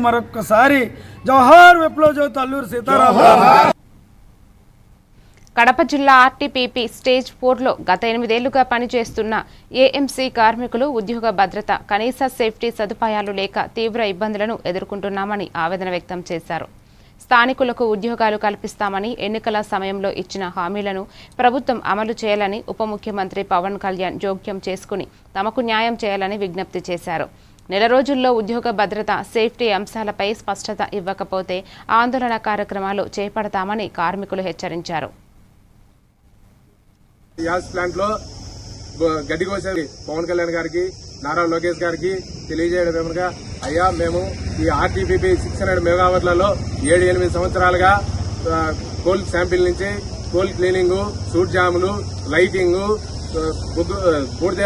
మరొక్కసారి జవహర్ విప్లవ్ జ్యోతి అల్లూరి సీతారామరాజు. కడప జిల్లా RTPP stage 4లో గత 8 ఏళ్లుగా పనిచేస్తున్న ఏఎంసీ కార్మికులు ఉద్యోగ భద్రత, కనీస సేఫ్టీ సదుపాయాలు లేక తీవ్ర ఇబ్బందులను ఎదుర్కొంటున్నామని ఆవేదన వ్యక్తం చేశారు. స్థానికులకు ఉద్యోగాలు కల్పిస్తామని ఎన్నికల సమయంలో ఇచ్చిన హామీలను ప్రభుత్వం అమలు చేయాలని ఉప ముఖ్యమంత్రి పవన్ కళ్యాణ్ జోక్యం చేసుకుని తమకు న్యాయం చేయాలని విజ్ఞప్తి చేశారు. నెల రోజుల్లో ఉద్యోగ భద్రత, సేఫ్టీ అంశాలపై స్పష్టత ఇవ్వకపోతే ఆందోళన కార్యక్రమాలు చేపడతామని కార్మికులు హెచ్చరించారు. గ్యాస్ ప్లాంట్ లో గడ్డి కోసే పవన్ కళ్యాణ్ గారికి, నారా లోకేష్ గారికి తెలియజేయడం ఏమనగా, అయ్యా మేము ఈ ఆర్టీపీపీ 600 మెగావాట్లలో 7-8 సంవత్సరాలుగా కోల్ శాంపిల్ నుంచి కోల్ క్లీనింగ్, సూట్ జాములు, లైటింగ్, బూడిద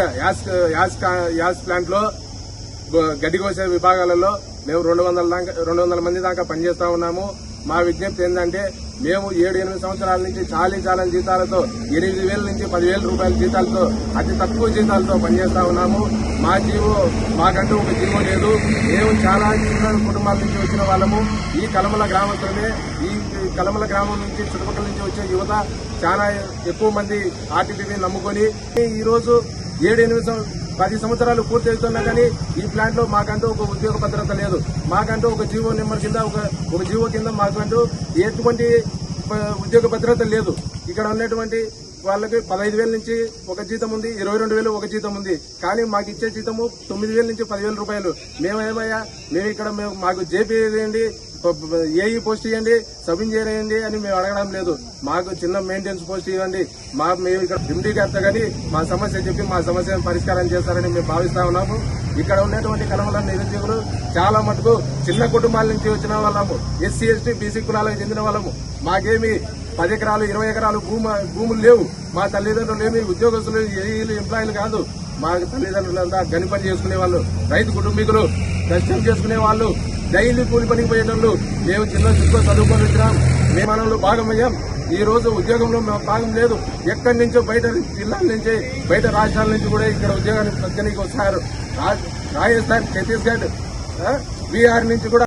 యాస్ ప్లాంట్ లో గడ్డి కోసే విభాగాలలో మేము 200 మంది దాకా పనిచేస్తా ఉన్నాము. మా విజ్ఞప్తి ఏంటంటే, మేము 7-8 సంవత్సరాల నుంచి చాలని జీతాలతో 8,000 నుంచి 10,000 రూపాయల జీతాలతో, అతి తక్కువ జీతాలతో పనిచేస్తా ఉన్నాము. మాకంటూ ఒక జీవో లేదు. మేము చాలా చిన్న కుటుంబాల నుంచి వచ్చిన వాళ్ళము. ఈ కలమల గ్రామస్తులమే. ఈ కలమల గ్రామం నుంచి చుట్టుపక్కల నుంచి వచ్చే యువత చాలా ఎక్కువ మంది ఆర్టీపీని నమ్ముకొని ఈ రోజు 7-8 సంవత్సరాలు పూర్తి అవుతున్నా కానీ ఈ ప్లాంట్ లో మాకంటూ ఒక ఉద్యోగ భద్రత లేదు. మాకంటూ ఒక జీవో నెంబర్ కింద ఒక జీవో కింద మాకంటూ ఎటువంటి ఉద్యోగ భద్రత లేదు. ఇక్కడ ఉన్నటువంటి వాళ్ళకి 15,000 నుంచి ఒక జీతం ఉంది, 22,000 ఒక జీతం ఉంది. కానీ మాకు ఇచ్చే జీతము 9,000 నుంచి 10,000 రూపాయలు. మేము ఇక్కడ మాకు జేపీ వేయండి, ఏఈ పోస్ట్ ఇవ్వండి, సబ్ ఇంజనీర్ వేయండి అని మేము అడగడం లేదు. మాకు చిన్న మెయింటెనెన్స్ పోస్ట్ ఇవ్వండి. మేము ఇక్కడ డిప్యూటీ గారితో కానీ మా సమస్య చెప్పి మా సమస్యను పరిష్కారం చేస్తారని మేము భావిస్తా ఉన్నాము. ఇక్కడ ఉన్నటువంటి కలమల నిరుద్యోగులు చాలా మటుకు చిన్న కుటుంబాల నుంచి వచ్చిన వాళ్ళము, ఎస్సీ, ఎస్టీ, బీసీ కులాలకు చెందిన వాళ్ళము. మాకేమి 10 ఎకరాలు 20 ఎకరాలు భూములు లేవు. మా తల్లిదండ్రులు ఏమి ఉద్యోగస్తులు, ఏఈలు, ఎంప్లాయీలు కాదు. మా తల్లిదండ్రులంతా గని పని చేసుకునే వాళ్ళు, రైతు కుటుంబీకులు, కష్టం చేసుకునే వాళ్ళు, డైలీ కూలి పనికి పోయేటోళ్ళు. మేము చిన్న చుట్టూ చదువుకొని వచ్చినాం. మేము మనలో భాగమయ్యాం. ఈ రోజు ఉద్యోగంలో మేము భాగం లేదు. ఎక్కడి నుంచో బయట జిల్లాల నుంచి, బయట రాష్ట్రాల నుంచి కూడా ఇక్కడ ఉద్యోగానికి వస్తారు. రాజస్థాన్, ఛత్తీస్గఢ్, బీహార్ నుంచి కూడా